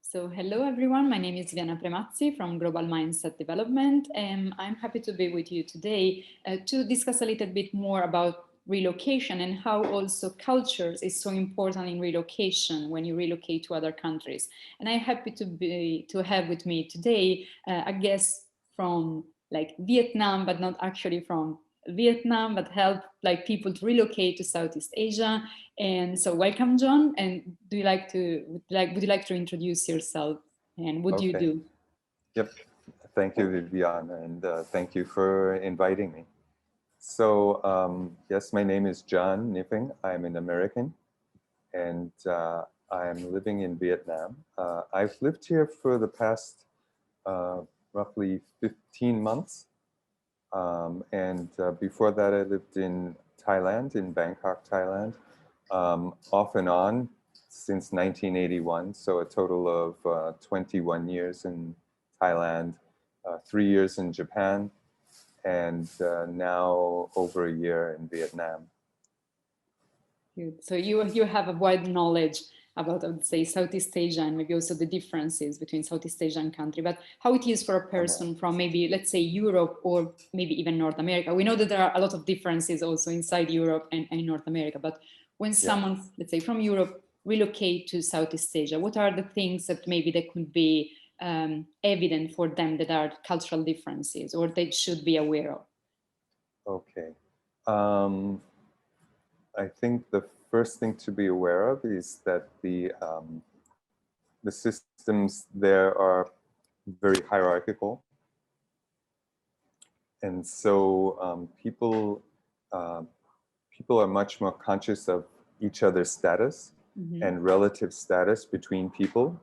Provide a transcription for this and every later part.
So hello everyone, my name is Viviana Premazzi from Global Mindset Development, and I'm happy to be with you today to discuss a little bit more about relocation and how also cultures is so important in relocation when you relocate to other countries. And I'm happy to have with me today a guest from like Vietnam, but not actually from Vietnam, but help like people to relocate to Southeast Asia. And so welcome, John. And would you like to introduce yourself and what do you Okay. do? Yep. Thank you, Viviana, and thank you for inviting me. So, yes, my name is John Knipfing. I'm an American, and I'm living in Vietnam. I've lived here for the past uh, roughly 15 months. And before that, I lived in Thailand, in Bangkok, Thailand, off and on since 1981. So a total of 21 years in Thailand, 3 years in Japan, and now over a year in Vietnam. Good. So you have a wide knowledge about, I would say, Southeast Asia and maybe also the differences between Southeast Asian country, but how it is for a person from maybe, let's say, Europe or maybe even North America. We know that there are a lot of differences also inside Europe and North America, but when Yeah. someone, let's say, from Europe relocate to Southeast Asia, what are the things that maybe they could be evident for them that are cultural differences or they should be aware of? Okay. Um, I think the first thing to be aware of is that the systems there are very hierarchical, and so uh, people are much more conscious of each other's status, Mm-hmm. and relative status between people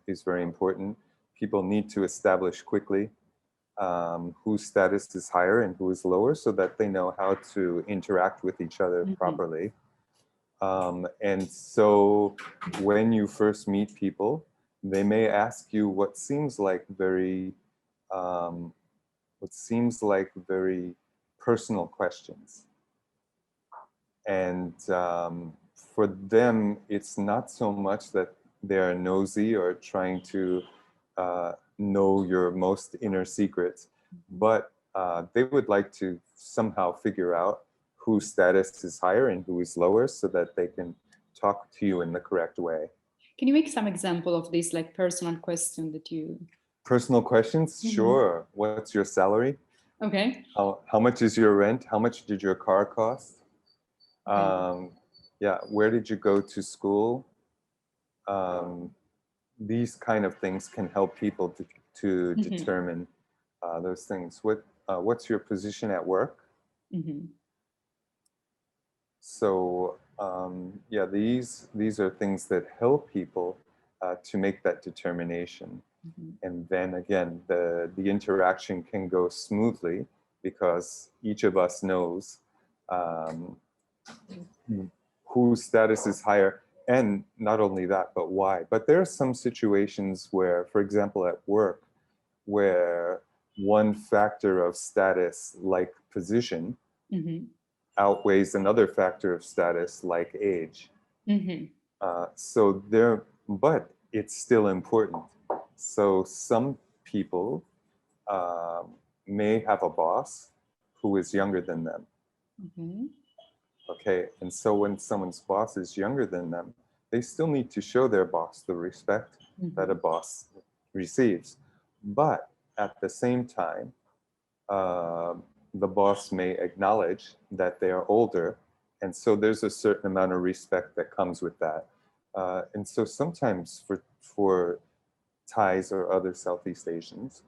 is very important. People need to establish quickly whose status is higher and who is lower so that they know how to interact with each other Mm-hmm. properly. And so when you first meet people, they may ask you um, what seems like very personal questions. And for them, it's not so much that they're nosy or trying to know your most inner secrets, but they would like to somehow figure out whose status is higher and who is lower so that they can talk to you in the correct way. Can you make some example of this like personal question that you? Personal questions? Mhm. Sure. What's your salary? Okay. How much is your rent? How much did your car cost? Okay. Um, yeah, where did you go to school? Um, these kind of things can help people to Mhm. determine those things. What's your position at work? Mhm. So yeah, these are things that help people to make that determination. Mhm. And then again, the interaction can go smoothly because each of us knows um, whose status is higher, and not only that, but why. But there are some situations where, for example, at work, where one factor of status, like position, Mhm. outweighs another factor of status, like age. Mhm. But it's still important. So some people um, may have a boss who is younger than them. Okay. Okay, and so when someone's boss is younger than them, they still need to show their boss the respect that a Mhm. boss receives. But at the same time, uh, the boss may acknowledge that they are older, and so there's a certain amount of respect that comes with that. And so sometimes for Thais or other Southeast Asians,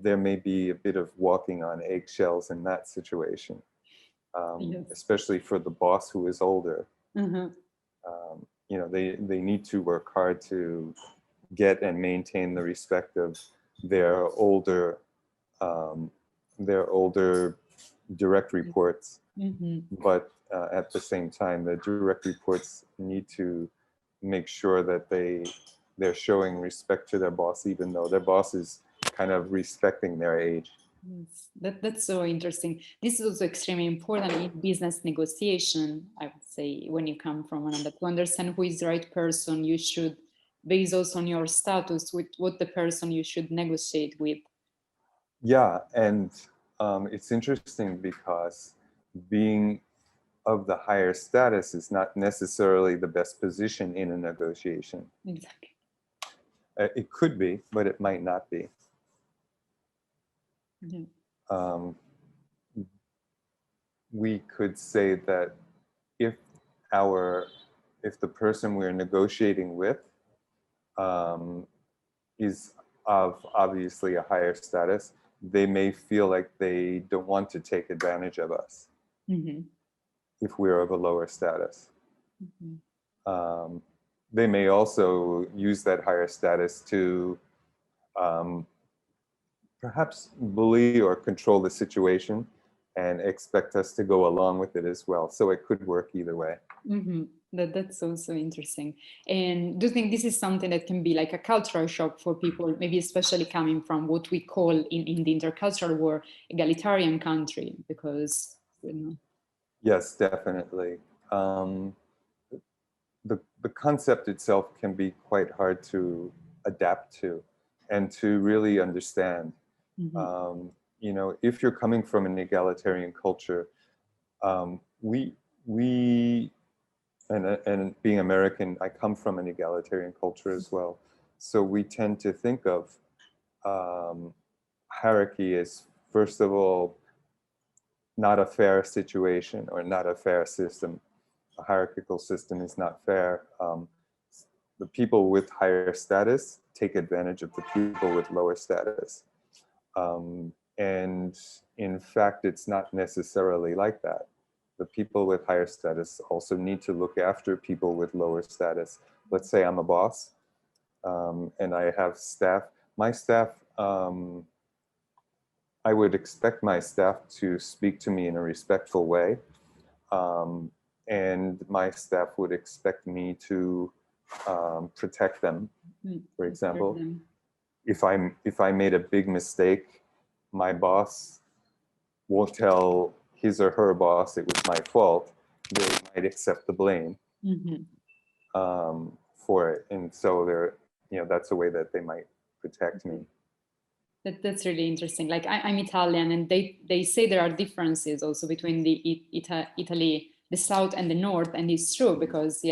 there may be a bit of walking on eggshells in that situation, Yes. especially for the boss who is older. Mhm. They need to work hard to get and maintain the respect of their older um, their older direct reports, Mhm. but at the same time, the direct reports need to make sure that they're showing respect to their boss, even though their boss is kind of respecting their age. Yes. That's so interesting. This is also extremely important in business negotiation, I would say, when you come from another to understand who is the right person you should based also on your status with what the person you should negotiate with. Yeah, and it's interesting because being of the higher status is not necessarily the best position in a negotiation. Exactly. It could be, but it might not be. Yeah. Um, we could say that if if the person we're negotiating with is of obviously a higher status, they may feel like they don't want to take advantage of us if we're of a lower status. They may also use that higher status to perhaps bully or control the situation and expect us to go along with it as well. So it could work either way. That's also interesting. And do you think this is something that can be like a cultural shock for people, maybe especially coming from what we call in the intercultural war egalitarian country? Because, you know. Yes, definitely. The concept itself can be quite hard to adapt to and to really understand. You know, if you're coming from an egalitarian culture, we and being American, I come from an egalitarian culture as well. So we tend to think of hierarchy as, first of all, not a fair situation or not a fair system. A hierarchical system is not fair. The people with higher status take advantage of the people with lower status. And in fact, it's not necessarily like that. The people with higher status also need to look after people with lower status. Let's say I'm a boss and I have staff. My staff, I would expect my staff to speak to me in a respectful way. And my staff would expect me to protect them. For example, if I made a big mistake, my boss won't tell his or her boss it was my fault. They might accept the blame for it, and so that's a way that they might protect me. That's really interesting. Like I'm Italian, and they say there are differences also between the Italy, the south and the north, and it's true because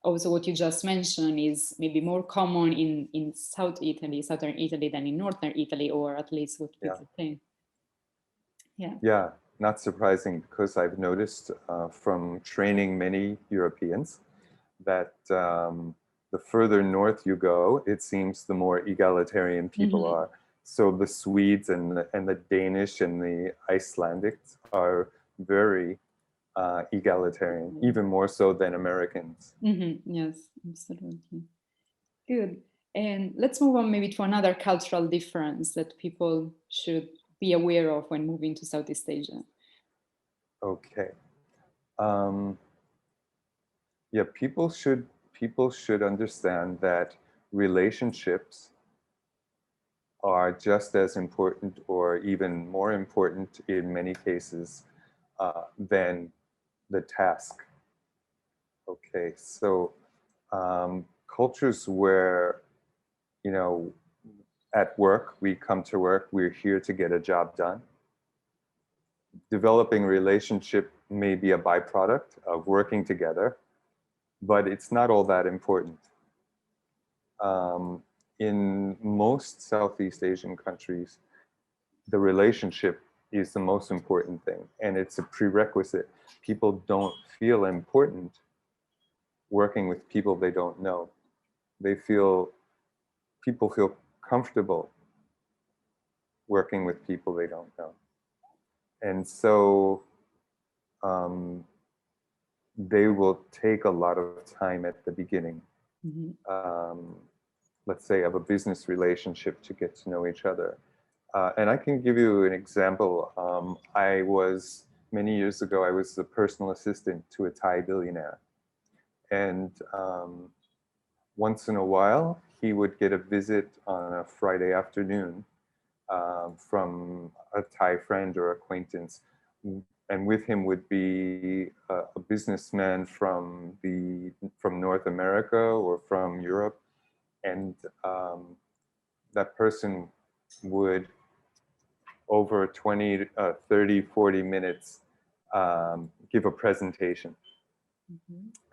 also what you just mentioned is maybe more common in southern Italy than in northern Italy, or at least what people think. Yeah, not surprising, because I've noticed from training many Europeans that the further north you go, it seems the more egalitarian people are. So the Swedes and the Danish and the Icelandics are very egalitarian, even more so than Americans. Yes, absolutely. Good. And let's move on maybe to another cultural difference that people should be aware of when moving to Southeast Asia. Okay. Yeah, people should understand that relationships are just as important, or even more important in many cases, than the task. Okay, so cultures where, at work, we come to work, we're here to get a job done. Developing relationship may be a byproduct of working together, but it's not all that important. In most Southeast Asian countries, the relationship is the most important thing, and it's a prerequisite. People don't feel important working with people they don't know. People feel comfortable working with people they don't know. And so they will take a lot of time at the beginning, let's say, of a business relationship to get to know each other. And I can give you an example. Many years ago, I was the personal assistant to a Thai billionaire. And once in a while, he would get a visit on a Friday afternoon from a Thai friend or acquaintance. And with him would be a businessman from North America or from Europe. and that person would, over 20, 30, 40 minutes, give a presentation.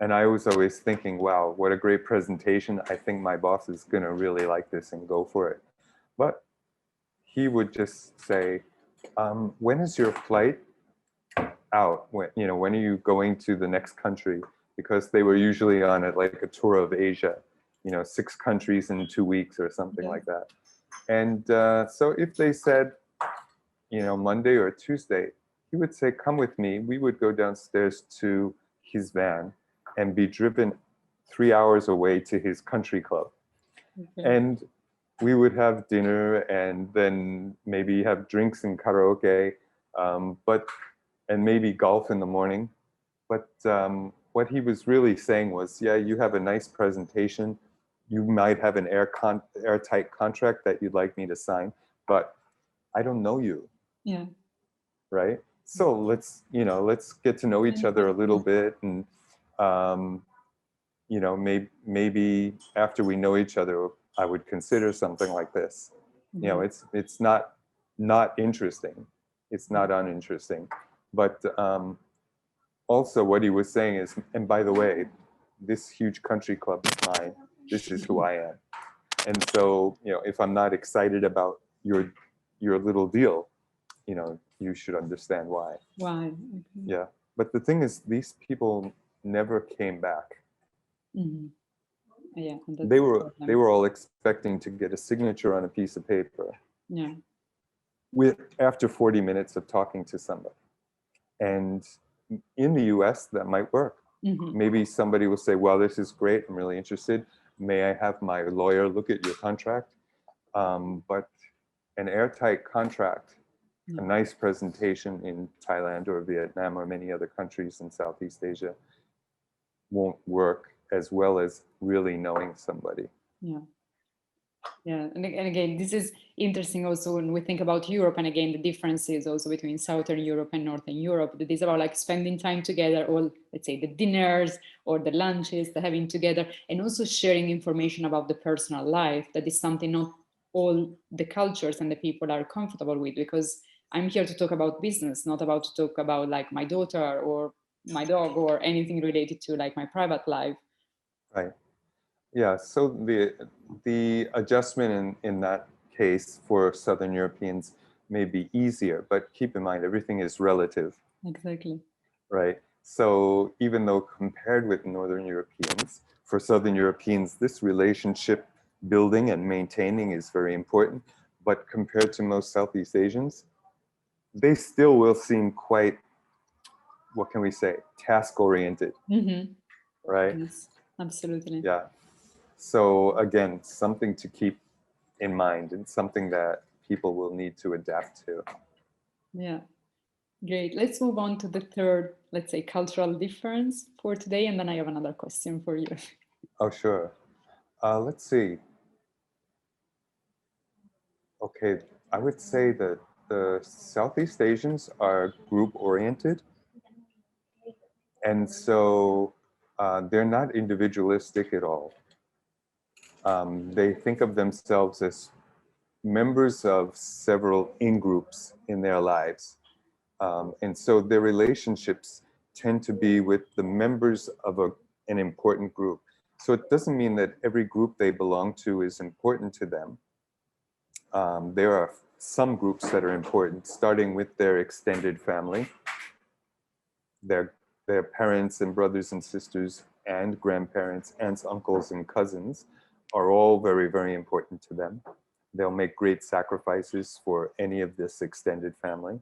And I was always thinking, wow, what a great presentation. I think my boss is going to really like this and go for it. But he would just say, when is your flight out? When are you going to the next country? Because they were usually on like a tour of Asia, 6 countries in 2 weeks or something like that. And so if they said, Monday or Tuesday, he would say, come with me. We would go downstairs to his van and be driven 3 hours away to his country club. And we would have dinner and then maybe have drinks and karaoke, and maybe golf in the morning. But what he was really saying was, yeah, you have a nice presentation. You might have an airtight contract that you'd like me to sign, but I don't know you. Yeah. Right. So let's get to know each other a little bit, and maybe after we know each other, I would consider something like this. It's not interesting. It's not uninteresting, but also what he was saying is, and by the way, this huge country club is mine. This is who I am. And so, if I'm not excited about your little deal, you should understand why. Why? Yeah. But the thing is, these people never came back. Yeah. They were all expecting to get a signature on a piece of paper. Yeah. After 40 minutes of talking to somebody. And in the US, that might work. Maybe somebody will say, well, this is great. I'm really interested. May I have my lawyer look at your contract? But an airtight contract, a nice presentation in Thailand or Vietnam or many other countries in Southeast Asia won't work as well as really knowing somebody. Yeah. Yeah, and again, this is interesting also when we think about Europe, and again, the differences also between Southern Europe and Northern Europe. That is about like spending time together, or let's say the dinners or the lunches, the having together, and also sharing information about the personal life. That is something not all the cultures and the people are comfortable with, because I'm here to talk about business, not about to talk about like my daughter or my dog or anything related to like my private life. Right. Yeah, so the adjustment in that case for Southern Europeans may be easier, but keep in mind, everything is relative. Exactly. Right? So even though compared with Northern Europeans, for Southern Europeans, this relationship building and maintaining is very important, but compared to most Southeast Asians, they still will seem quite, what can we say, task-oriented, right? Yes, absolutely. Yeah. So again, something to keep in mind and something that people will need to adapt to. Yeah, great. Let's move on to the third, let's say, cultural difference for today, and then I have another question for you. Oh, sure. Let's see. Okay, I would say that the Southeast Asians are group-oriented, and so they're not individualistic at all. They think of themselves as members of several in-groups in their lives. And so their relationships tend to be with the members of an important group. So it doesn't mean that every group they belong to is important to them. There are some groups that are important, starting with their extended family. Their parents and brothers and sisters and grandparents, aunts, uncles, and cousins are all very, very important to them. They'll make great sacrifices for any of this extended family.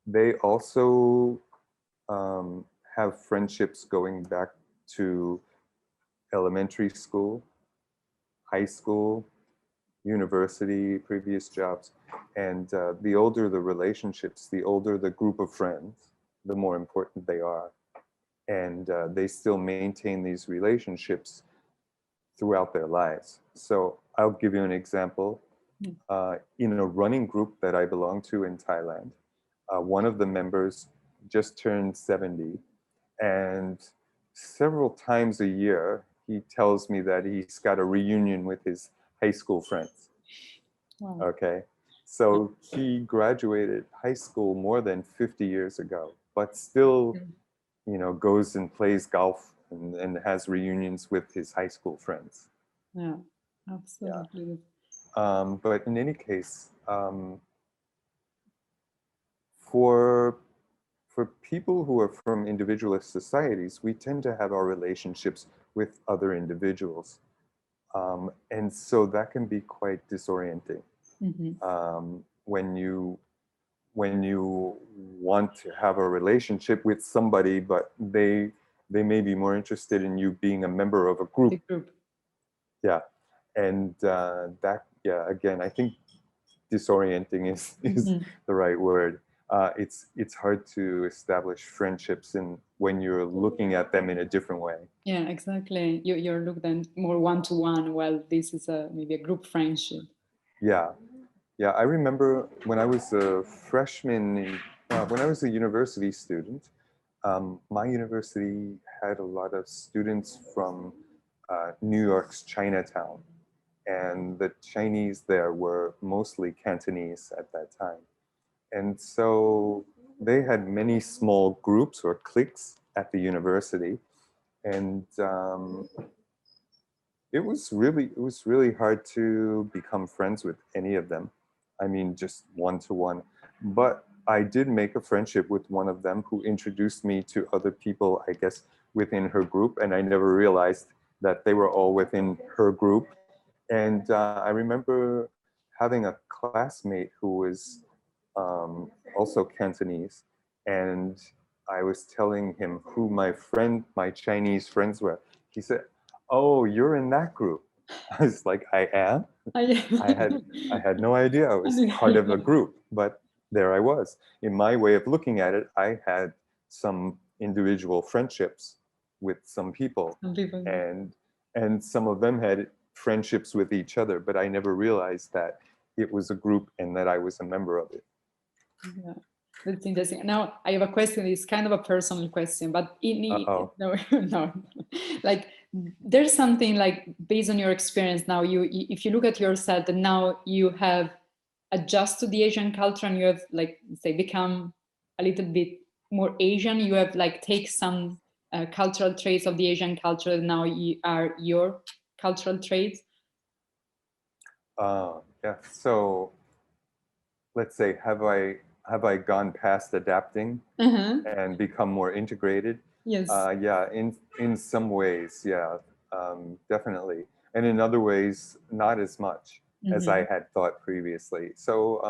They also have friendships going back to elementary school, high school, university, previous jobs. And the older the relationships, the older the group of friends, the more important they are. And they still maintain these relationships throughout their lives. So I'll give you an example. In a running group that I belong to in Thailand, one of the members just turned 70, and several times a year, he tells me that he's got a reunion with his high school friends. Wow. Okay. So he graduated high school more than 50 years ago, but still, goes and plays golf and has reunions with his high school friends. Yeah, absolutely. But in any case, for people who are from individualist societies, we tend to have our relationships with other individuals. And so that can be quite disorienting. When you want to have a relationship with somebody, but they may be more interested in you being a member of a group. The group. Yeah. And again, I think disorienting is the right word. It's hard to establish friendships when you're looking at them in a different way. Yeah, exactly. You're looking more one-to-one, while this is maybe a group friendship. Yeah. I remember when I was a freshman, when I was a university student, my university had a lot of students from New York's Chinatown. And the Chinese there were mostly Cantonese at that time. And so they had many small groups or cliques at the university. And it was really hard to become friends with any of them. I mean, just one-to-one. But I did make a friendship with one of them who introduced me to other people, I guess, within her group. And I never realized that they were all within her group. And I remember having a classmate who was also Cantonese. And I was telling him who my Chinese friends were. He said, "Oh, you're in that group." I was like, "I am." I had no idea I was part of a group, but there I was. In my way of looking at it, I had some individual friendships with some people, and some of them had friendships with each other, but I never realized that it was a group and that I was a member of it. Yeah, that's interesting. Now I have a question. It's kind of a personal question, but no, no, like there's something like based on your experience now. If you look at yourself, and now you have adjusted to the Asian culture, and you have like say become a little bit more Asian. You have like take some cultural traits of the Asian culture. And now you are your cultural traits. Yeah. So let's say, have I gone past adapting and become more integrated? Yes. Yeah, in some ways, yeah, definitely. And in other ways, not as much as I had thought previously. So,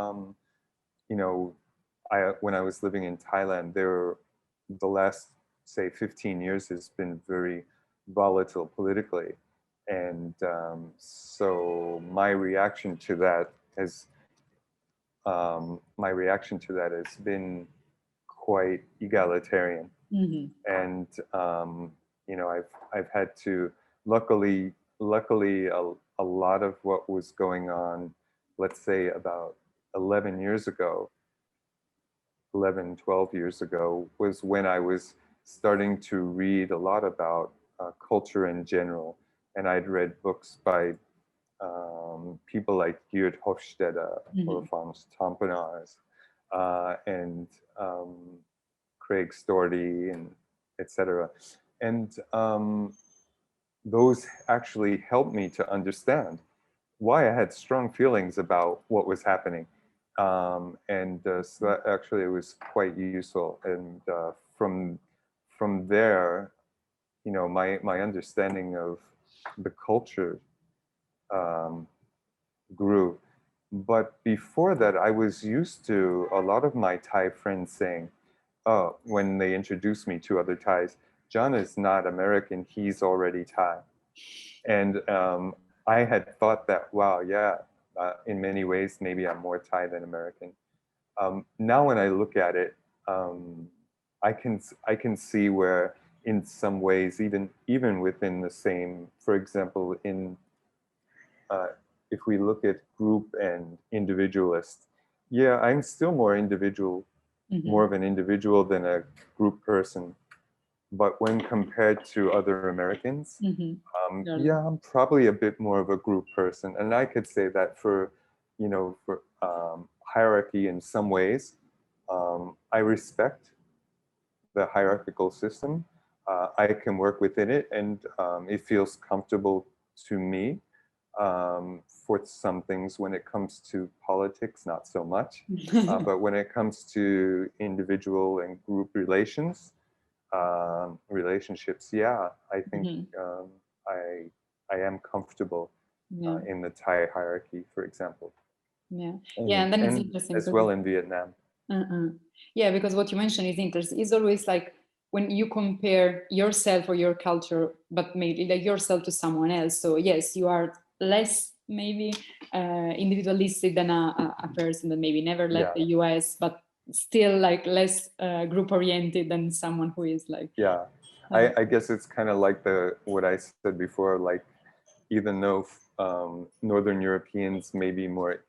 when I was living in Thailand, the last, say, 15 years has been very volatile politically. And so my reaction to that has been quite egalitarian. And I've had to, luckily a lot of what was going on, let's say about 11 years ago, 12 years ago, was when I was starting to read a lot about culture in general. And I'd read books by people like Geert Hofstede or Frans Tampenaars and Craig Storty and etc. And those actually helped me to understand why I had strong feelings about what was happening. So that actually it was quite useful. And from there, my understanding of the culture grew. But before that, I was used to a lot of my Thai friends saying, "Oh," when they introduced me to other Thais, "John is not American, he's already Thai." And I had thought that, wow, yeah, in many ways, maybe I'm more Thai than American. Now when I look at it, I can see where in some ways, even within the same, for example, if we look at group and individualist, yeah, I'm still more individual, more of an individual than a group person. but when compared to other Americans, Really. yeah, I'm probably a bit more of a group person. And I could say that for, for hierarchy in some ways, I respect the hierarchical system. I can work within it, and it feels comfortable to me. For some things, when it comes to politics, not so much. But when it comes to individual and group relationships, yeah, I think I am comfortable Yeah. in the Thai hierarchy, for example. Yeah. Yeah. And then it's And interesting as well in Vietnam. Yeah, because what you mentioned is interesting. It's always like when you compare yourself or your culture, but maybe like yourself to someone else. So yes, you are less maybe individualistic than a person that maybe never left the US, but still like less group oriented than someone who is like. Yeah, I guess it's kind of like what I said before, like even though Northern Europeans may be more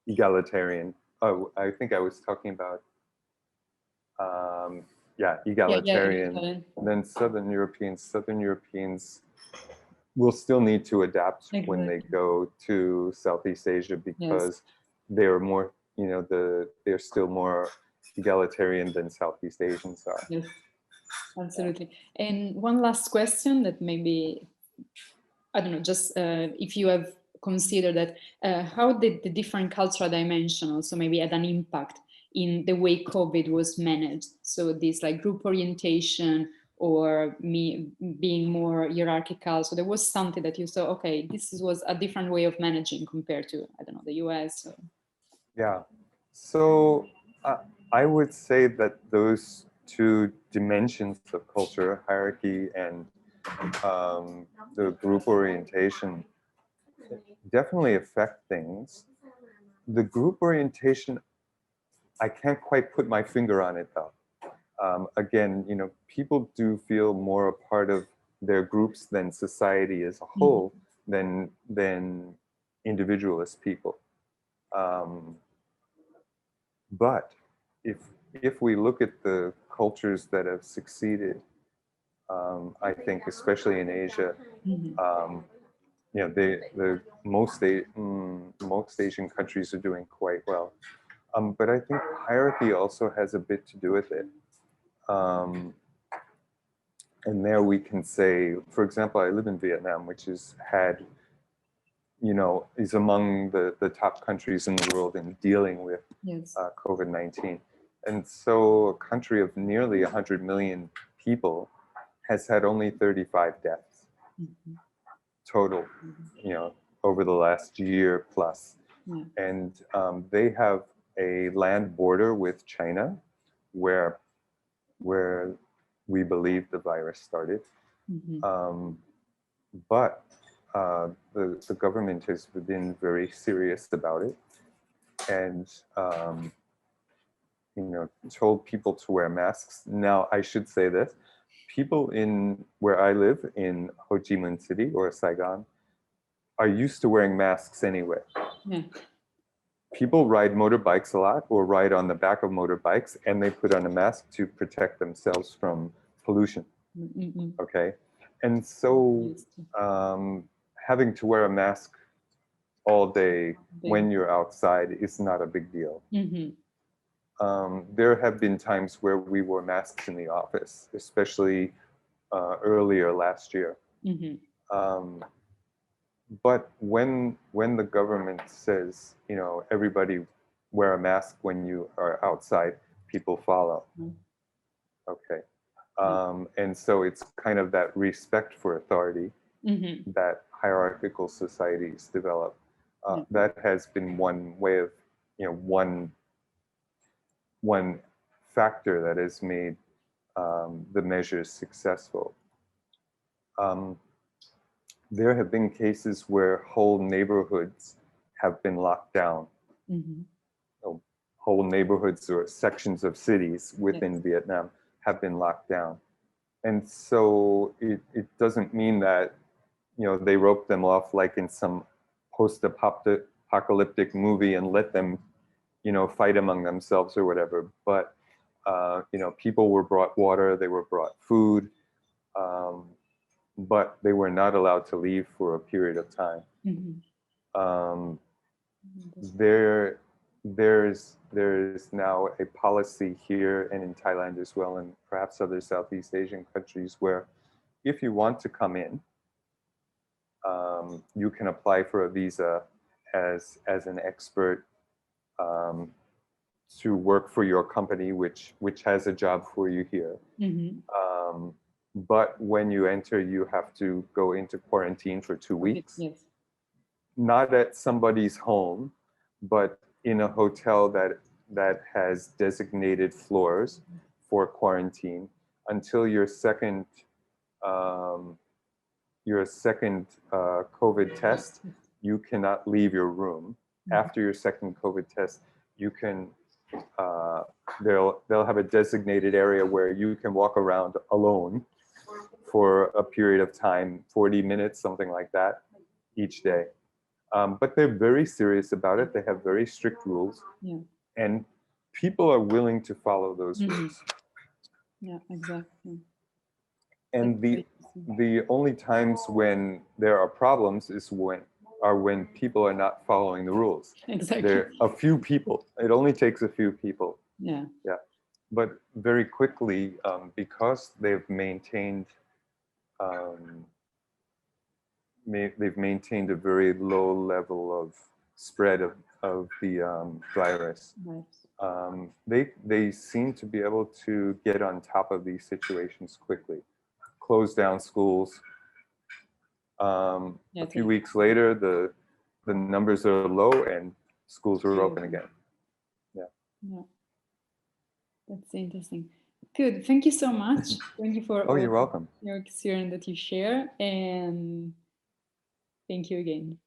egalitarian. Oh, I think I was talking about, egalitarian. Then Southern Europeans will still need to adapt when they go to Southeast Asia because they're more, they're still more egalitarian than Southeast Asians are. Yes, absolutely. And one last question that maybe, I don't know, just if you have considered that, how did the different cultural dimension also maybe had an impact in the way COVID was managed? So this like group orientation or me being more hierarchical. So there was something that you saw, okay, this was a different way of managing compared to, I don't know, the US. Or... Yeah. So I would say that those two dimensions of culture, hierarchy and the group orientation, definitely affect things. The group orientation, I can't quite put my finger on it though. Again, people do feel more a part of their groups than society as a whole, than individualist people. But if we look at the cultures that have succeeded, I think especially in Asia, the most Asian countries are doing quite well. But I think hierarchy also has a bit to do with it. And there we can say, for example, I live in Vietnam, which is among the top countries in the world in dealing with COVID-19. And so a country of nearly 100 million people has had only 35 deaths total, over the last year plus. And they have a land border with China where we believe the virus started. But the government has been very serious about it and told people to wear masks. Now, I should say this. People in where I live in Ho Chi Minh City or Saigon are used to wearing masks anyway. People ride motorbikes a lot or ride on the back of motorbikes and they put on a mask to protect themselves from pollution. Okay. And so having to wear a mask all day when you're outside is not a big deal. There have been times where we wore masks in the office, especially earlier last year. But when the government says, everybody wear a mask when you are outside, people follow. Okay. And so it's kind of that respect for authority that hierarchical societies develop. That has been one way of, one factor that has made the measures successful. There have been cases where whole neighborhoods have been locked down. Whole neighborhoods or sections of cities within Vietnam have been locked down. And so it doesn't mean that, they rope them off like in some post-apocalyptic movie and let them, fight among themselves or whatever. But People were brought water, they were brought food, but they were not allowed to leave for a period of time. Um, there's now a policy here and in Thailand as well, and perhaps other Southeast Asian countries, where if you want to come in, you can apply for a visa as an expert to work for your company, which has a job for you here. But when you enter, you have to go into quarantine for 2 weeks. Yes. Not at somebody's home, but in a hotel that has designated floors for quarantine until your second COVID test. You cannot leave your room. After your second COVID test, you can they'll have a designated area where you can walk around alone for a period of time, 40 minutes, something like that, each day. But they're very serious about it. They have very strict rules. Yeah. And people are willing to follow those rules. Yeah, exactly. And the only times when there are problems is when people are not following the rules. Exactly. There are a few people. It only takes a few people. Yeah. Yeah. But very quickly, because they've maintained a very low level of spread of the virus. Nice. They seem to be able to get on top of these situations quickly. Close down schools. A few weeks later, the numbers are low and schools are open again. Yeah. Yeah. That's interesting. Good. Thank you so much. Thank you for you're welcome. Your experience that you share, and thank you again.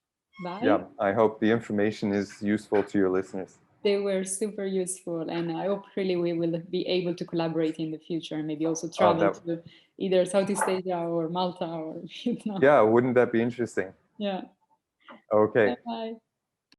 Bye. Yeah, I hope the information is useful to your listeners. They were super useful, and I hope really we will be able to collaborate in the future and maybe also travel to either Southeast Asia or Malta or Vietnam. Yeah, wouldn't that be interesting? Yeah. Okay. Bye.